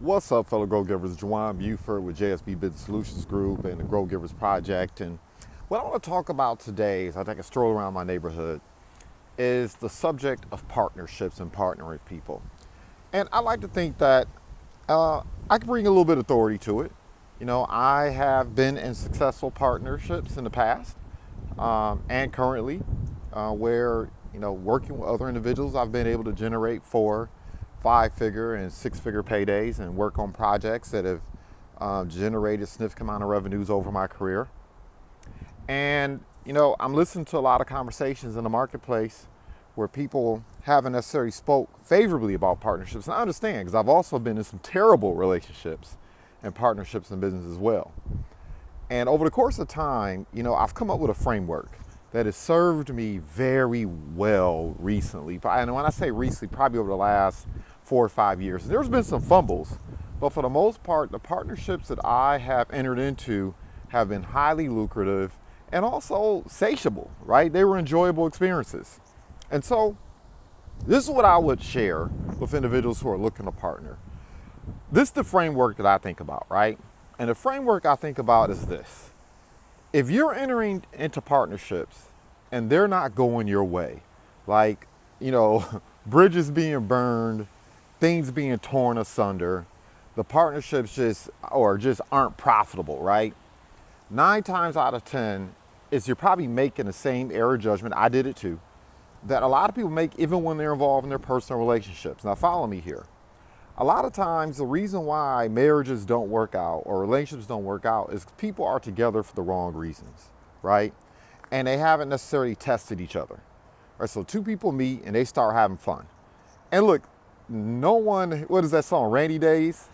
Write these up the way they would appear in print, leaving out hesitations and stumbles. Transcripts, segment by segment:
What's up, fellow Grow Givers? JUJUAN Buford with JSB Business Solutions Group and the Grow Givers Project. And what I want to talk about today, as I take a stroll around my neighborhood, is the subject of partnerships and partnering with people. And I like to think that I can bring a little bit of authority to it. You know, I have been in successful partnerships in the past and currently where, working with other individuals, I've been able to generate 5-figure and 6-figure paydays and work on projects that have generated a significant amount of revenues over my career. And, I'm listening to a lot of conversations in the marketplace where people haven't necessarily spoke favorably about partnerships. And I understand, because I've also been in some terrible relationships and partnerships in business as well. And over the course of time, I've come up with a framework that has served me very well recently. And when I say recently, probably over the last 4 or 5 years. There's been some fumbles, but for the most part, the partnerships that I have entered into have been highly lucrative and also satiable, right? They were enjoyable experiences. And so this is what I would share with individuals who are looking to partner. This is the framework that I think about, right? And the framework I think about is this. If you're entering into partnerships and they're not going your way, like, bridges being burned, things being torn asunder, the partnerships just aren't profitable, right? 9 times out of 10 is you're probably making the same error judgment, I did it too, that a lot of people make even when they're involved in their personal relationships. Now follow me here. A lot of times the reason why marriages don't work out or relationships don't work out is people are together for the wrong reasons, right? And they haven't necessarily tested each other. Right? So 2 people meet and they start having fun. And look, what is that song, Rainy Days?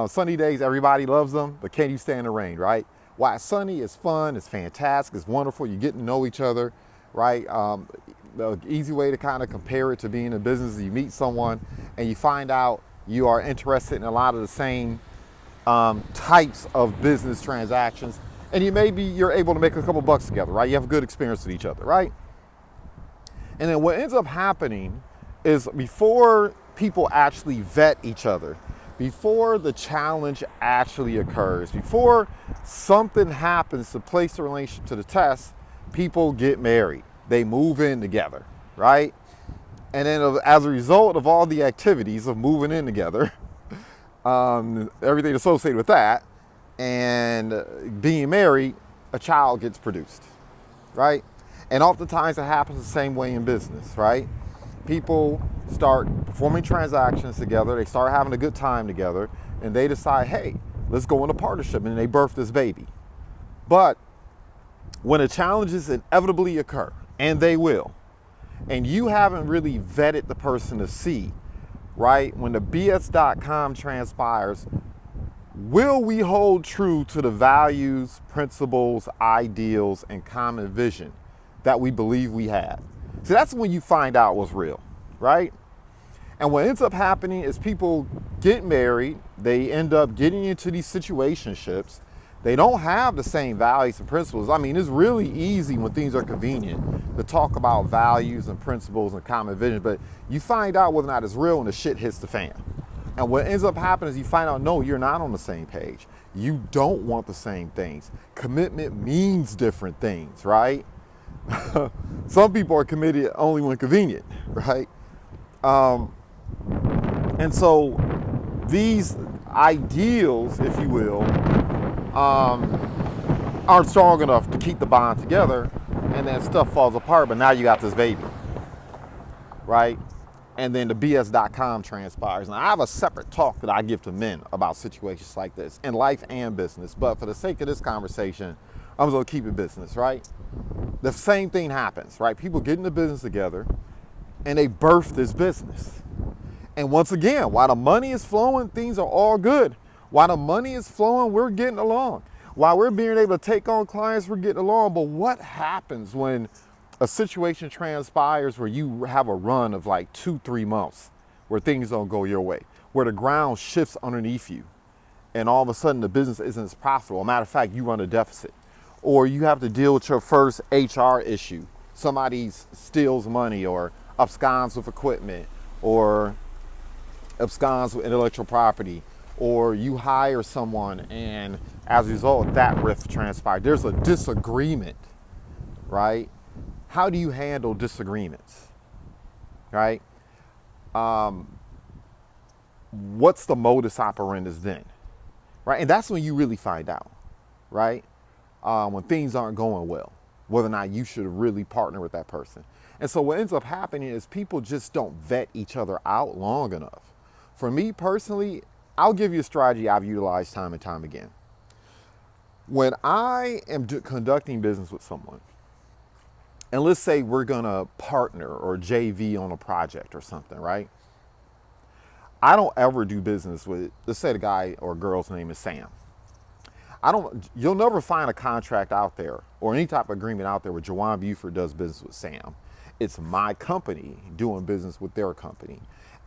Sunny days, everybody loves them, but can you stand the rain, right? Why sunny is fun, it's fantastic, it's wonderful, you're getting to know each other, right? The easy way to kind of compare it to being in business is you meet someone and you find out you are interested in a lot of the same types of business transactions, and you're able to make a couple bucks together, right? You have a good experience with each other, right? And then what ends up happening is before people actually vet each other, before the challenge actually occurs, before something happens to place the relationship to the test, people get married. They move in together, right? And then as a result of all the activities of moving in together, everything associated with that, and being married, a child gets produced, right? And oftentimes it happens the same way in business, right? People start performing transactions together, they start having a good time together, and they decide, hey, let's go into partnership, and they birth this baby. But when the challenges inevitably occur, and they will, and you haven't really vetted the person to see, right, when the BS.com transpires, will we hold true to the values, principles, ideals, and common vision that we believe we had? So that's when you find out what's real, right? And what ends up happening is people get married, they end up getting into these situationships. They don't have the same values and principles. I mean, it's really easy when things are convenient to talk about values and principles and common vision, but you find out whether or not it's real when the shit hits the fan. And what ends up happening is you find out, no, you're not on the same page. You don't want the same things. Commitment means different things, right? Some people are committed only when convenient, right? And so these ideals, if you will, aren't strong enough to keep the bond together, and then stuff falls apart, but now you got this baby, right? And then the BS.com transpires. And I have a separate talk that I give to men about situations like this in life and business, but for the sake of this conversation, I'm just gonna keep it business, right? The same thing happens, right? People get into business together and they birth this business. And once again, while the money is flowing, things are all good. While the money is flowing, we're getting along. While we're being able to take on clients, we're getting along. But what happens when a situation transpires where you have a run of like 2-3 months where things don't go your way, where the ground shifts underneath you, and all of a sudden the business isn't as profitable? As a matter of fact, you run a deficit. Or you have to deal with your first HR issue. Somebody steals money or absconds with equipment or absconds with intellectual property or you hire someone and as a result that rift transpired. There's a disagreement, right? How do you handle disagreements, right? What's the modus operandi then, right? And that's when you really find out, right? When things aren't going well, whether or not you should really partner with that person. And so what ends up happening is people just don't vet each other out long enough. For me personally, I'll give you a strategy I've utilized time and time again. When I am conducting business with someone, and let's say we're gonna partner or JV on a project or something, right? I don't ever do business with, let's say the guy or girl's name is Sam. You'll never find a contract out there or any type of agreement out there where JUJUAN Buford does business with Sam. It's my company doing business with their company.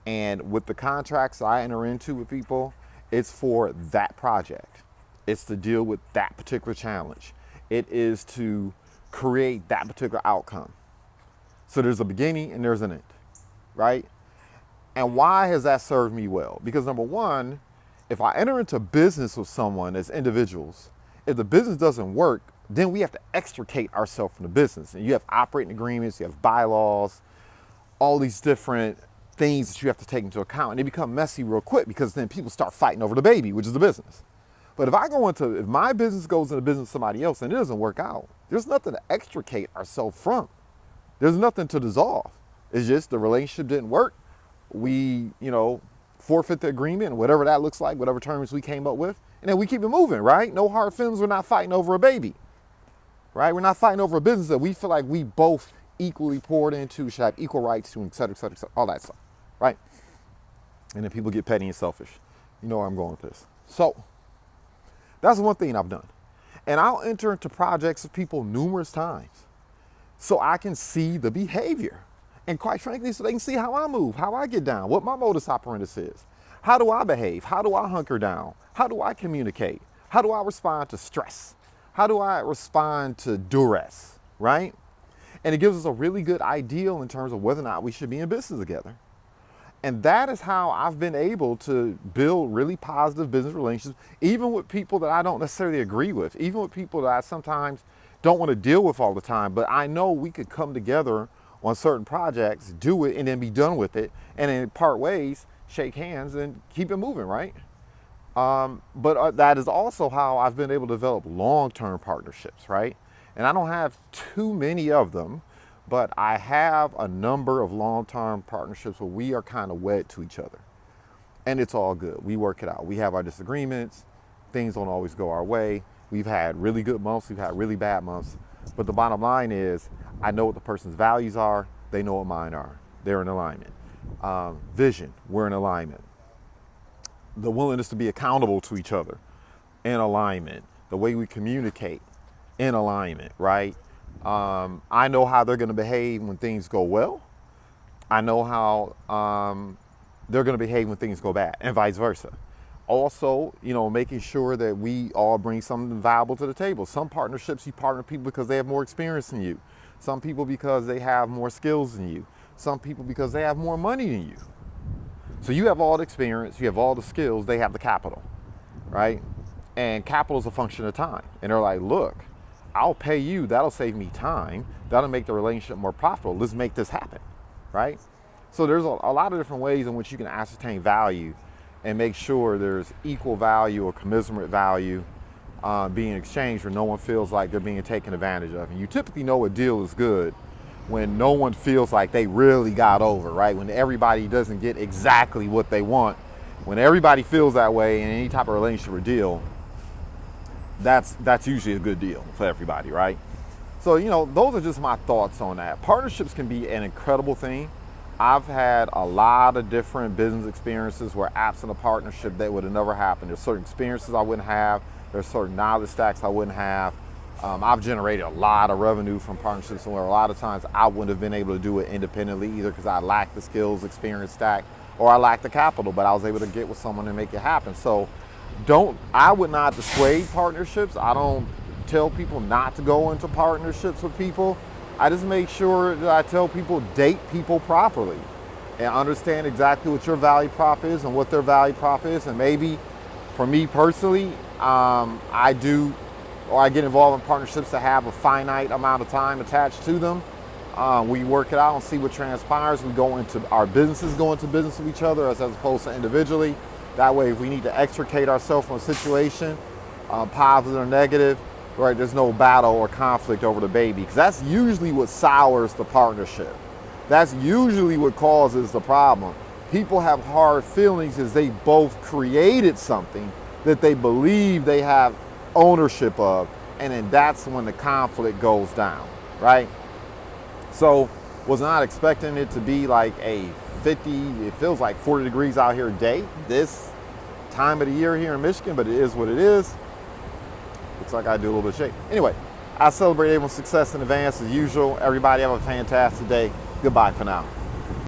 And with the contracts I enter into with people, it's for that project. It's to deal with that particular challenge. It is to create that particular outcome. So there's a beginning and there's an end, right? And why has that served me well? Because number one, if I enter into business with someone as individuals, if the business doesn't work, then we have to extricate ourselves from the business. And you have operating agreements, you have bylaws, all these different things that you have to take into account. And they become messy real quick because then people start fighting over the baby, which is the business. But if my business goes into business with somebody else and it doesn't work out, there's nothing to extricate ourselves from. There's nothing to dissolve. It's just the relationship didn't work. We, forfeit the agreement, whatever that looks like, whatever terms we came up with, and then we keep it moving, right? No hard feelings. We're not fighting over a baby, right? We're not fighting over a business that we feel like we both equally poured into, should have equal rights to, et cetera, et cetera, et cetera, all that stuff, right? And then people get petty and selfish. You know where I'm going with this. So that's one thing I've done. And I'll enter into projects with people numerous times so I can see the behavior. And quite frankly, so they can see how I move, how I get down, what my modus operandi is. How do I behave? How do I hunker down? How do I communicate? How do I respond to stress? How do I respond to duress, right? And it gives us a really good ideal in terms of whether or not we should be in business together. And that is how I've been able to build really positive business relationships, even with people that I don't necessarily agree with, even with people that I sometimes don't want to deal with all the time. But I know we could come together on certain projects, do it, and then be done with it, and then part ways, shake hands, and keep it moving, right? But that is also how I've been able to develop long-term partnerships, right? And I don't have too many of them, but I have a number of long-term partnerships where we are kind of wed to each other. And it's all good. We work it out. We have our disagreements. Things don't always go our way. We've had really good months. We've had really bad months. But the bottom line is, I know what the person's values are. They know what mine are. They're in alignment. Vision, we're in alignment. The willingness to be accountable to each other, in alignment. The way we communicate, in alignment, right? I know how they're going to behave when things go well. I know how they're going to behave when things go bad, and vice versa. Also, making sure that we all bring something valuable to the table. Some partnerships, you partner with people because they have more experience than you. Some people because they have more skills than you. Some people because they have more money than you. So you have all the experience, you have all the skills, they have the capital, right? And capital is a function of time. And they're like, look, I'll pay you, that'll save me time, that'll make the relationship more profitable. Let's make this happen, right? So there's a lot of different ways in which you can ascertain value and make sure there's equal value or commensurate value being exchanged where no one feels like they're being taken advantage of. And you typically know a deal is good when no one feels like they really got over, right? When everybody doesn't get exactly what they want. When everybody feels that way in any type of relationship or deal, that's usually a good deal for everybody, right? So, those are just my thoughts on that. Partnerships can be an incredible thing. I've had a lot of different business experiences where absent a partnership that would have never happened. There's certain experiences I wouldn't have. There's certain knowledge stacks I wouldn't have. I've generated a lot of revenue from partnerships where a lot of times I wouldn't have been able to do it independently either because I lacked the skills, experience stack, or I lacked the capital, but I was able to get with someone and make it happen. So I would not dissuade partnerships. I don't tell people not to go into partnerships with people. I just make sure that I tell people date people properly and understand exactly what your value prop is and what their value prop is, and maybe For me personally, I do, or I get involved in partnerships that have a finite amount of time attached to them. We work it out and see what transpires. We go into our businesses, go into business with each other as opposed to individually. That way, if we need to extricate ourselves from a situation, positive or negative, right, there's no battle or conflict over the baby, because that's usually what sours the partnership. That's usually what causes the problem. People have hard feelings as they both created something that they believe they have ownership of, and then that's when the conflict goes down, right? So was not expecting it to be like a 50, it feels like 40 degrees out here day this time of the year here in Michigan, but it is what it is. Looks like I do a little bit of shake. Anyway, I celebrate everyone's success in advance as usual. Everybody have a fantastic day. Goodbye for now.